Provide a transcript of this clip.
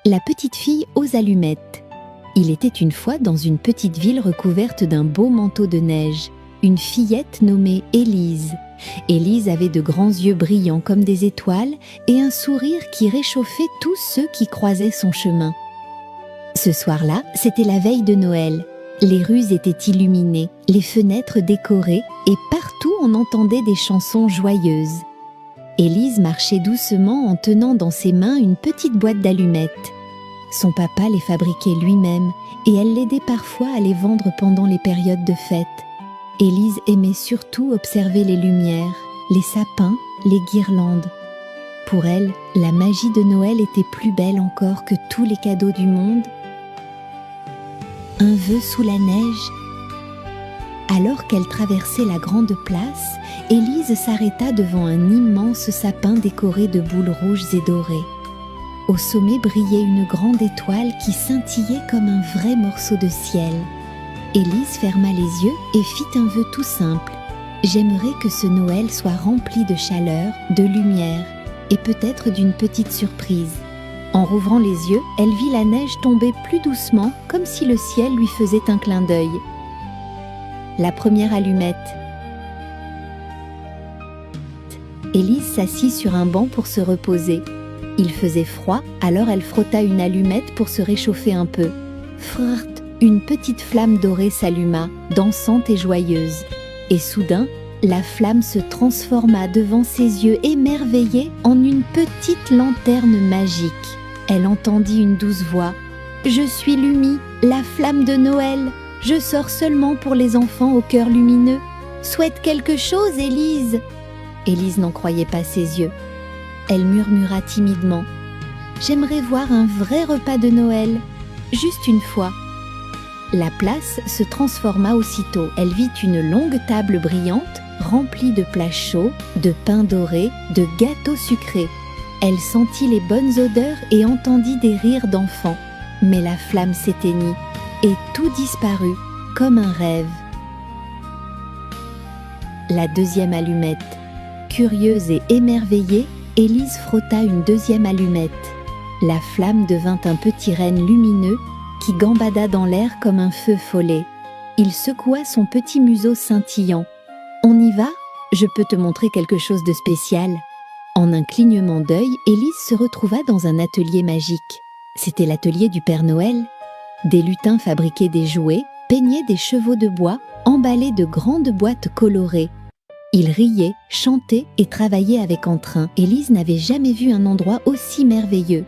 La petite fille aux allumettes. Il était une fois dans une petite ville recouverte d'un beau manteau de neige, une fillette nommée Élise. Élise avait de grands yeux brillants comme des étoiles et un sourire qui réchauffait tous ceux qui croisaient son chemin. Ce soir-là, c'était la veille de Noël. Les rues étaient illuminées, les fenêtres décorées et partout on entendait des chansons joyeuses. Élise marchait doucement en tenant dans ses mains une petite boîte d'allumettes. Son papa les fabriquait lui-même et elle l'aidait parfois à les vendre pendant les périodes de fête. Élise aimait surtout observer les lumières, les sapins, les guirlandes. Pour elle, la magie de Noël était plus belle encore que tous les cadeaux du monde. Un vœu sous la neige. Alors qu'elle traversait la grande place, Élise s'arrêta devant un immense sapin décoré de boules rouges et dorées. Au sommet brillait une grande étoile qui scintillait comme un vrai morceau de ciel. Élise ferma les yeux et fit un vœu tout simple. « J'aimerais que ce Noël soit rempli de chaleur, de lumière et peut-être d'une petite surprise. » En rouvrant les yeux, elle vit la neige tomber plus doucement, comme si le ciel lui faisait un clin d'œil. La première allumette. Élise s'assit sur un banc pour se reposer. Il faisait froid, alors elle frotta une allumette pour se réchauffer un peu. Frrt, une petite flamme dorée s'alluma, dansante et joyeuse. Et soudain, la flamme se transforma devant ses yeux émerveillés en une petite lanterne magique. Elle entendit une douce voix. « Je suis Lumi, la flamme de Noël. Je sors seulement pour les enfants au cœur lumineux. Souhaite quelque chose, Élise !» Élise n'en croyait pas ses yeux. Elle murmura timidement. « J'aimerais voir un vrai repas de Noël, juste une fois. » La place se transforma aussitôt. Elle vit une longue table brillante, remplie de plats chauds, de pain doré, de gâteaux sucrés. Elle sentit les bonnes odeurs et entendit des rires d'enfants. Mais la flamme s'éteignit et tout disparut comme un rêve. La deuxième allumette. Curieuse et émerveillée, Élise frotta une deuxième allumette. La flamme devint un petit renne lumineux qui gambada dans l'air comme un feu follet. Il secoua son petit museau scintillant. « On y va ? Je peux te montrer quelque chose de spécial. » En un clignement d'œil, Élise se retrouva dans un atelier magique. C'était l'atelier du Père Noël. Des lutins fabriquaient des jouets, peignaient des chevaux de bois, emballaient de grandes boîtes colorées. Ils riaient, chantaient et travaillaient avec entrain. Élise n'avait jamais vu un endroit aussi merveilleux.